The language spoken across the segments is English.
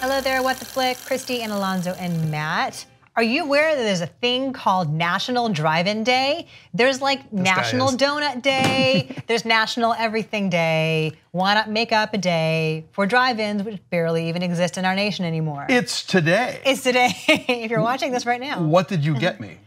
Hello there, What the Flick, Christy and Alonso and Matt. Are you aware that there's a thing called National Drive-In Day? There's like National Donut Day, there's National Everything Day. Why not make up a day for drive-ins, which barely even exist in our nation anymore? It's today. It's today, if you're watching this right now. What did you get me?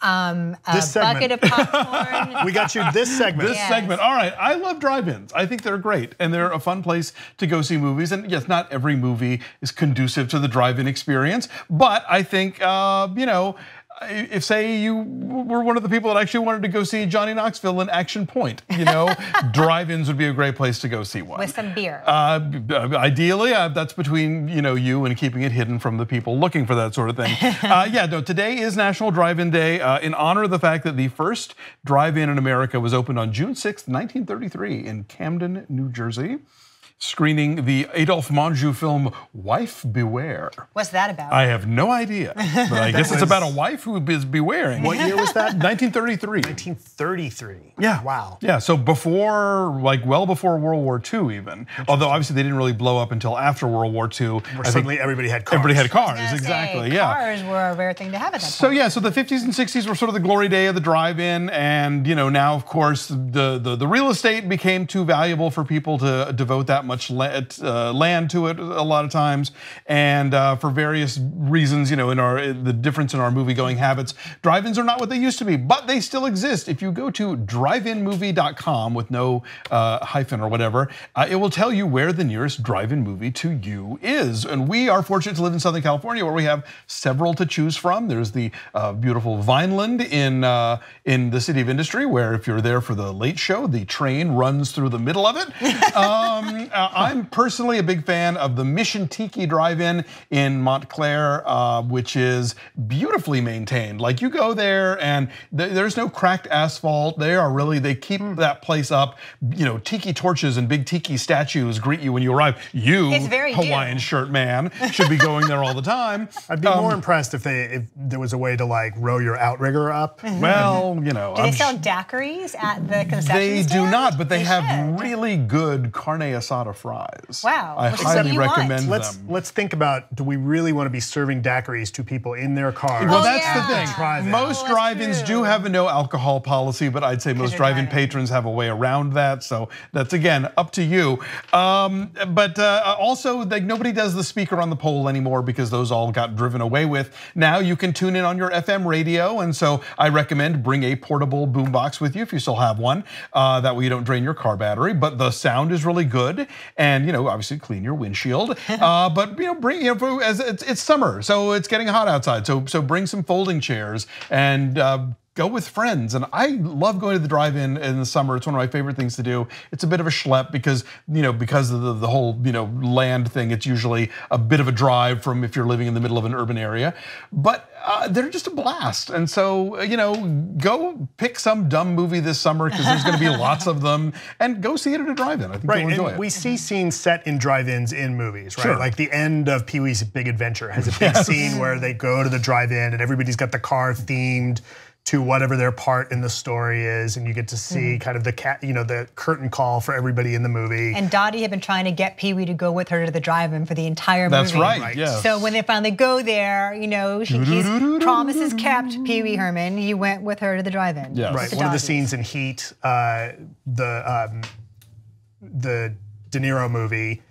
A bucket of popcorn. We got you this segment. This segment. All right, I love drive-ins. I think they're great, and they're a fun place to go see movies. And yes, not every movie is conducive to the drive-in experience, but I think, you know, if say you were one of the people that actually wanted to go see Johnny Knoxville in Action Point, you know, drive-ins would be a great place to go see one. With some beer. Ideally, that's between you and keeping it hidden from the people looking for that sort of thing. Yeah, no, today is National Drive-In Day in honor of the fact that the first drive-in in America was opened on June 6th, 1933 in Camden, New Jersey, screening the Adolphe Menjou film Wife Beware. What's that about? I have no idea, but I guess it's about a wife who is bewaring. What year was that? 1933. 1933. Yeah. Wow. Yeah, so before, like well before World War II even. Although obviously they didn't really blow up until after World War II. Where suddenly everybody had cars. Everybody had cars, I was gonna exactly, say, yeah. Cars were a rare thing to have at that point. So yeah, so the 50s and 60s were sort of the glory day of the drive-in, and now of course the real estate became too valuable for people to devote that much land to it a lot of times, and for various reasons, in the difference in our movie-going habits, drive-ins are not what they used to be, but they still exist. If you go to driveinmovie.com with no hyphen or whatever, it will tell you where the nearest drive-in movie to you is. And we are fortunate to live in Southern California, where we have several to choose from. There's the beautiful Vineland in the City of Industry, where if you're there for the late show, the train runs through the middle of it. I'm personally a big fan of the Mission Tiki Drive-In in Montclair, which is beautifully maintained. Like, you go there and there's no cracked asphalt. They keep that place up. Tiki torches and big tiki statues greet you when you arrive. You, Hawaiian shirt man, should be going there all the time. I'd be more impressed if there was a way to like row your outrigger up. Well, Do they sell daiquiris at the concession stand? They do not, but they have really good carne asada fries. Wow. I highly recommend them. Let's think about, do we really want to be serving daiquiris to people in their cars? Well, that's the thing. Most drive-ins do have a no alcohol policy, but I'd say most drive-in patrons have a way around that. So that's, again, up to you. But also, like, nobody does the speaker on the pole anymore because those all got driven away with. Now you can tune in on your FM radio, and so I recommend bring a portable boombox with you if you still have one. That way you don't drain your car battery, but the sound is really good, and obviously clean your windshield. But bring as it's summer, so it's getting hot outside. So bring some folding chairs and go with friends. And I love going to the drive-in in the summer. It's one of my favorite things to do. It's a bit of a schlep because because of the whole land thing. It's usually a bit of a drive from if you're living in the middle of an urban area, but they're just a blast. And so go pick some dumb movie this summer because there's going to be lots of them, and go see it at a drive-in. I think you'll enjoy it. We see scenes set in drive-ins in movies, right? Sure. Like the end of Pee-wee's Big Adventure has a big scene where they go to the drive-in and everybody's got the car themed to whatever their part in the story is, and you get to see kind of the curtain call for everybody in the movie. And Dottie had been trying to get Pee-wee to go with her to the drive-in for the entire movie. That's right, yeah. So when they finally go there, his promises kept, Pee-wee Herman. He went with her to the drive-in. Yes. Right. One of the scenes in Heat, the De Niro movie.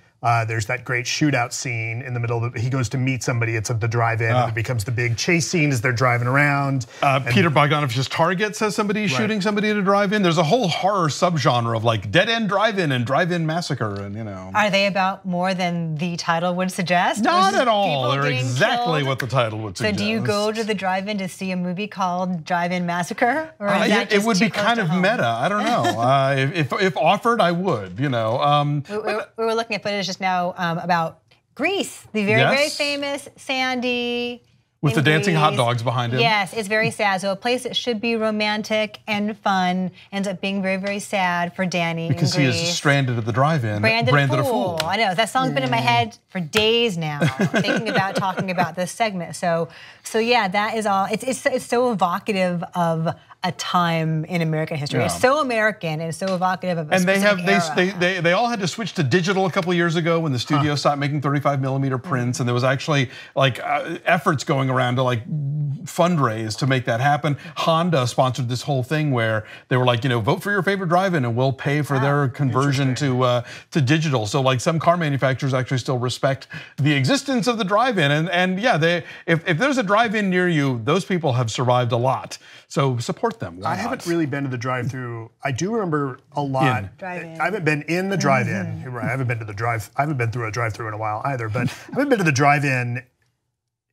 There's that great shootout scene in the middle of he goes to meet somebody, it's at the drive-in, and it becomes the big chase scene as they're driving around. Peter Bogdanovich's Target says somebody's shooting somebody at a drive-in. There's a whole horror subgenre of like dead-end drive-in and drive-in massacre, and Are they about more than the title would suggest? Not at all. They're exactly what the title would suggest. So do you go to the drive-in to see a movie called Drive-In Massacre? Or is that it would be kind of meta. I don't know. If offered, I would. We were looking at footage just now about Grease, the very famous Sandy. With the dancing hot dogs behind him. Yes, it's very sad. So a place that should be romantic and fun ends up being very, very sad for Danny. Because he is stranded at the drive-in, branded a fool. I know, that song's been in my head for days now, thinking about talking about this segment. So yeah, that is all. It's so evocative of a time in American history. It's so American and so evocative of a specific era. They all had to switch to digital a couple of years ago when the studio stopped making 35mm prints, and there was actually like efforts going around to like fundraise to make that happen. Honda sponsored this whole thing where they were like, vote for your favorite drive-in and we'll pay for their conversion to digital. So like some car manufacturers actually still respect the existence of the drive-in, and yeah, if there's a drive-in near you, those people have survived a lot. So support them. I haven't really been to the drive-through. I do remember a lot. I haven't been in the drive-in. You're right. I haven't been through a drive-through in a while either. But I haven't been to the drive-in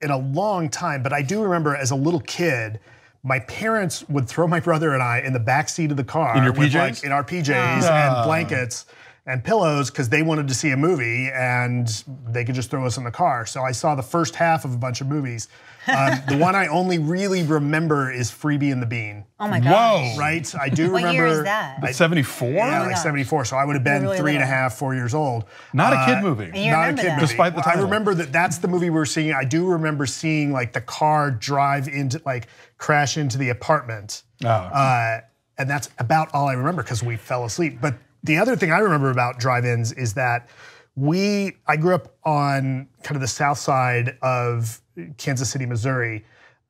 in a long time. But I do remember as a little kid, my parents would throw my brother and I in the back seat of the car. In your PJs? In our PJs and blankets and pillows because they wanted to see a movie and they could just throw us in the car. So I saw the first half of a bunch of movies. The one I only really remember is Freebie and the Bean. Oh my gosh. Whoa. Right? I do remember. What year is that? 74? Yeah, like 74. So I would have been really 3.5, 4 years old. Not a kid movie. And you Not a remember kid that. movie. Despite the title. I remember that's the movie we were seeing. I do remember seeing like the car drive into, like crash into the apartment. And that's about all I remember because we fell asleep. But the other thing I remember about drive-ins is that I grew up on kind of the south side of Kansas City, Missouri,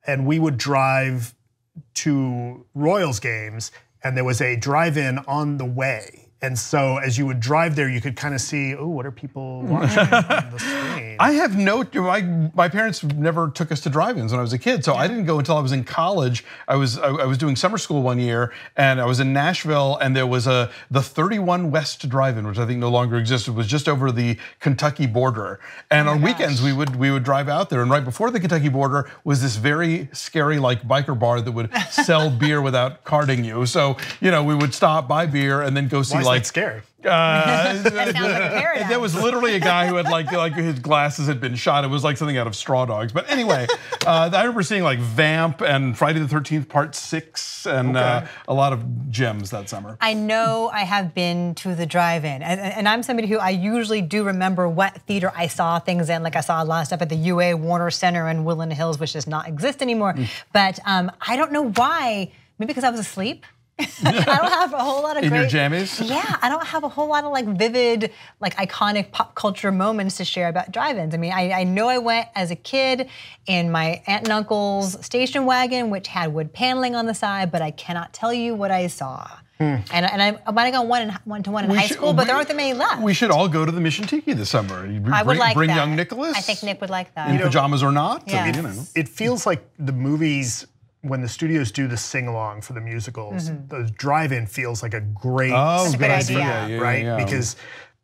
and we would drive to Royals games, and there was a drive-in on the way. And so as you would drive there, you could kind of see, oh, what are people watching on the screen? I have my parents never took us to drive-ins when I was a kid, so I didn't go until I was in college. I was doing summer school one year, and I was in Nashville, and there was the 31 West Drive-In, which I think no longer exists. It was just over the Kentucky border, and on weekends we would drive out there. And right before the Kentucky border was this very scary like biker bar that would sell beer without carding you. So we would stop, buy beer, and then go see like scary. That sounds like a paradise. There was literally a guy who had like his glasses had been shot. It was like something out of Straw Dogs. But anyway, I remember seeing like Vamp and Friday the 13th Part 6 and a lot of gems that summer. I know I have been to the drive-in, and I'm somebody who I usually do remember what theater I saw things in. Like I saw a lot of stuff at the UA Warner Center in Woodland Hills, which does not exist anymore. But I don't know why. Maybe because I was asleep. I don't have a whole lot of in your jammies. Yeah, I don't have a whole lot of like vivid, like iconic pop culture moments to share about drive-ins. I mean, I know I went as a kid in my aunt and uncle's station wagon, which had wood paneling on the side, but I cannot tell you what I saw. And I might have gone one to one in high school, but there aren't that many left. We should all go to the Mission Tiki this summer. I would like bring that. young Nicholas. I think Nick would like that. In pajamas or not. Yes. It feels like the movies, when the studios do the sing-along for the musicals, the drive-in feels like a great space for that, right? Because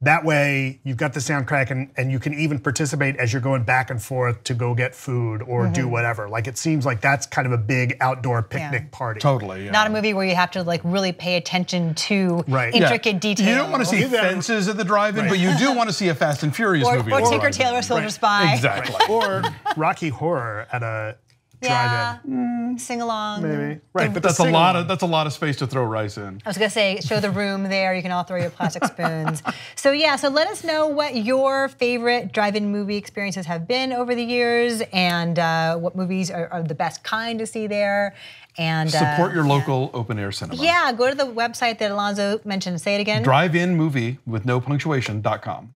that way you've got the soundtrack and you can even participate as you're going back and forth to go get food or do whatever. Like it seems like that's kind of a big outdoor picnic party. Totally. Not a movie where you have to like really pay attention to intricate details. You don't want to see fences at the drive-in, but you do want to see a Fast and Furious movie. Or Tinker Tailor Soldier Spy. Exactly. Or Rocky Horror at a drive-in. Sing along. Maybe. Right, but that's a lot of space to throw rice in. I was gonna say, show the room there. You can all throw your plastic spoons. So let us know what your favorite drive-in movie experiences have been over the years, and what movies are the best kind to see there. And support your local open-air cinema. Yeah, go to the website that Alonso mentioned. Say it again. Drive-in movie with no punctuation.com.